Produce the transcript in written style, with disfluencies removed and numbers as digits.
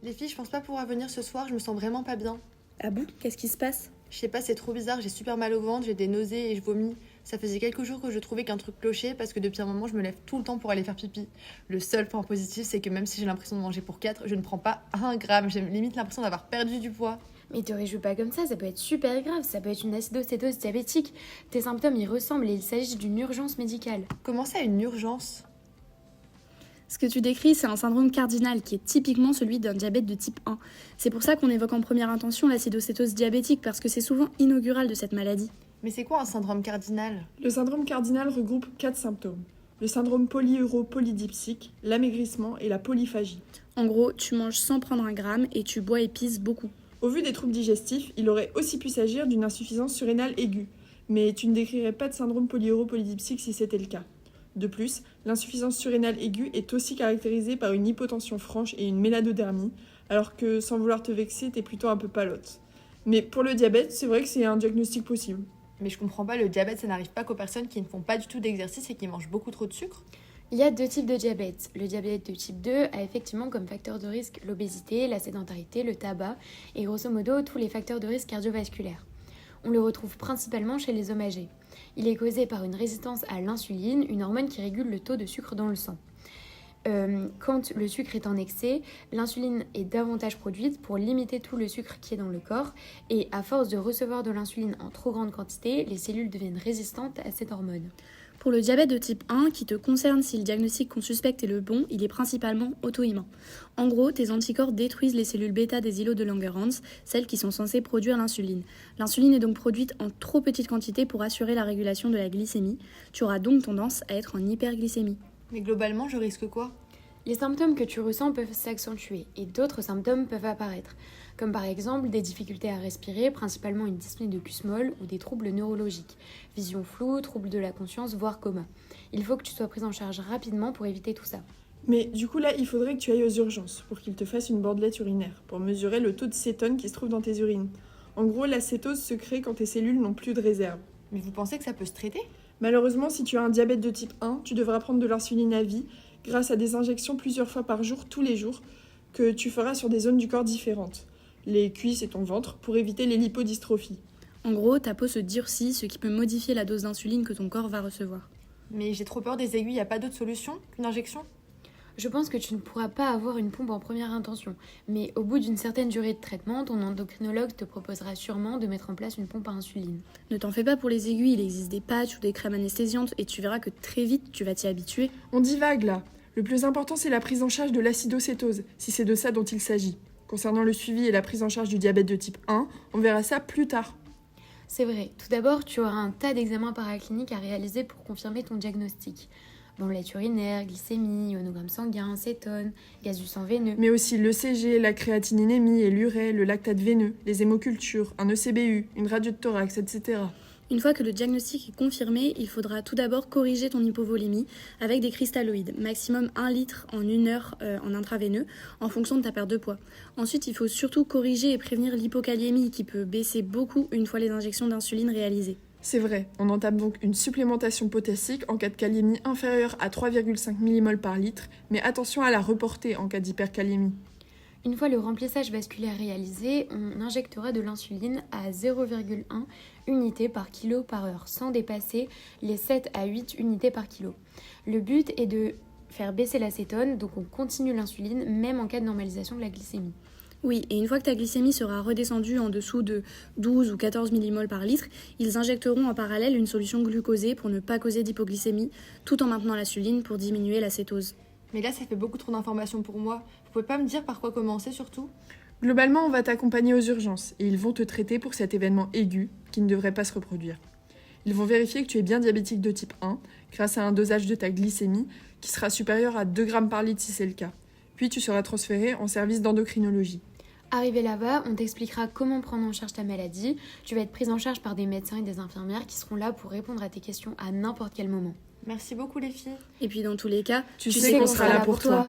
Les filles, je pense pas pouvoir venir ce soir, je me sens vraiment pas bien. Ah bon? Qu'est-ce qui se passe? Je sais pas, c'est trop bizarre, j'ai super mal au ventre, j'ai des nausées et je vomis. Ça faisait quelques jours que je trouvais qu'un truc clochait parce que depuis un moment, je me lève tout le temps pour aller faire pipi. Le seul point positif, c'est que même si j'ai l'impression de manger pour 4, je ne prends pas 1 gramme. J'ai limite l'impression d'avoir perdu du poids. Mais te réjouis pas comme ça peut être super grave, ça peut être une acidocétose diabétique. Tes symptômes y ressemblent et il s'agit d'une urgence médicale. Comment ça, une urgence? Ce que tu décris, c'est un syndrome cardinal qui est typiquement celui d'un diabète de type 1. C'est pour ça qu'on évoque en première intention l'acidocétose diabétique, parce que c'est souvent inaugural de cette maladie. Mais c'est quoi un syndrome cardinal? Le syndrome cardinal regroupe 4 symptômes. Le syndrome polyuro-polydipsique, l'amaigrissement et la polyphagie. En gros, tu manges sans prendre 1 gramme et tu bois et pisses beaucoup. Au vu des troubles digestifs, il aurait aussi pu s'agir d'une insuffisance surrénale aiguë. Mais tu ne décrirais pas de syndrome polyuro-polydipsique si c'était le cas. De plus, l'insuffisance surrénale aiguë est aussi caractérisée par une hypotension franche et une méladodermie, alors que, sans vouloir te vexer, t'es plutôt un peu palote. Mais pour le diabète, c'est vrai que c'est un diagnostic possible. Mais je comprends pas, le diabète, ça n'arrive pas qu'aux personnes qui ne font pas du tout d'exercice et qui mangent beaucoup trop de sucre? Il y a 2 types de diabète. Le diabète de type 2 a effectivement comme facteur de risque l'obésité, la sédentarité, le tabac et grosso modo tous les facteurs de risque cardiovasculaires. On le retrouve principalement chez les hommes âgés. Il est causé par une résistance à l'insuline, une hormone qui régule le taux de sucre dans le sang. Quand le sucre est en excès, l'insuline est davantage produite pour limiter tout le sucre qui est dans le corps et à force de recevoir de l'insuline en trop grande quantité, les cellules deviennent résistantes à cette hormone. Pour le diabète de type 1, qui te concerne si le diagnostic qu'on suspecte est le bon, il est principalement auto-immun. En gros, tes anticorps détruisent les cellules bêta des îlots de Langerhans, celles qui sont censées produire l'insuline. L'insuline est donc produite en trop petite quantité pour assurer la régulation de la glycémie. Tu auras donc tendance à être en hyperglycémie. Mais globalement, je risque quoi? Les symptômes que tu ressens peuvent s'accentuer et d'autres symptômes peuvent apparaître, comme par exemple des difficultés à respirer, principalement une dyspnée de Kussmaul ou des troubles neurologiques, vision floue, troubles de la conscience, voire coma. Il faut que tu sois prise en charge rapidement pour éviter tout ça. Mais du coup là, il faudrait que tu ailles aux urgences pour qu'ils te fassent une bordelette urinaire, pour mesurer le taux de cétone qui se trouve dans tes urines. En gros, la cétose se crée quand tes cellules n'ont plus de réserve. Mais vous pensez que ça peut se traiter? Malheureusement, si tu as un diabète de type 1, tu devras prendre de l'insuline à vie grâce à des injections plusieurs fois par jour, tous les jours, que tu feras sur des zones du corps différentes, les cuisses et ton ventre, pour éviter les lipodystrophies. En gros, ta peau se durcit, ce qui peut modifier la dose d'insuline que ton corps va recevoir. Mais j'ai trop peur des aiguilles, y a pas d'autre solution qu'une injection? Je pense que tu ne pourras pas avoir une pompe en première intention, mais au bout d'une certaine durée de traitement, ton endocrinologue te proposera sûrement de mettre en place une pompe à insuline. Ne t'en fais pas pour les aiguilles, il existe des patchs ou des crèmes anesthésiantes et tu verras que très vite tu vas t'y habituer. On divague là. Le plus important, c'est la prise en charge de l'acidocétose, si c'est de ça dont il s'agit. Concernant le suivi et la prise en charge du diabète de type 1, on verra ça plus tard. C'est vrai, tout d'abord, tu auras un tas d'examens paracliniques à réaliser pour confirmer ton diagnostic. Bandelette urinaire, glycémie, ionogramme sanguin, cétone, gaz du sang veineux. Mais aussi l'ECG, la créatininémie et l'urée, le lactate veineux, les hémocultures, un ECBU, une radio de thorax, etc. Une fois que le diagnostic est confirmé, il faudra tout d'abord corriger ton hypovolémie avec des cristalloïdes, maximum 1 litre en 1 heure en intraveineux, en fonction de ta perte de poids. Ensuite, il faut surtout corriger et prévenir l'hypokaliémie qui peut baisser beaucoup une fois les injections d'insuline réalisées. C'est vrai, on entame donc une supplémentation potassique en cas de kaliémie inférieure à 3,5 mmol par litre, mais attention à la reporter en cas d'hyperkaliémie. Une fois le remplissage vasculaire réalisé, on injectera de l'insuline à 0,1 unités par kilo par heure, sans dépasser les 7 à 8 unités par kilo. Le but est de faire baisser la cétone, donc on continue l'insuline même en cas de normalisation de la glycémie. Oui, et une fois que ta glycémie sera redescendue en dessous de 12 ou 14 mmol par litre, ils injecteront en parallèle une solution glucosée pour ne pas causer d'hypoglycémie, tout en maintenant l'insuline pour diminuer la cétose. Mais là, ça fait beaucoup trop d'informations pour moi. Vous pouvez pas me dire par quoi commencer surtout? Globalement, on va t'accompagner aux urgences et ils vont te traiter pour cet événement aigu qui ne devrait pas se reproduire. Ils vont vérifier que tu es bien diabétique de type 1 grâce à un dosage de ta glycémie qui sera supérieur à 2 grammes par litre si c'est le cas. Puis tu seras transféré en service d'endocrinologie. Arrivé là-bas, on t'expliquera comment prendre en charge ta maladie. Tu vas être prise en charge par des médecins et des infirmières qui seront là pour répondre à tes questions à n'importe quel moment. Merci beaucoup les filles. Et puis dans tous les cas, Tu sais qu'on sera là pour toi.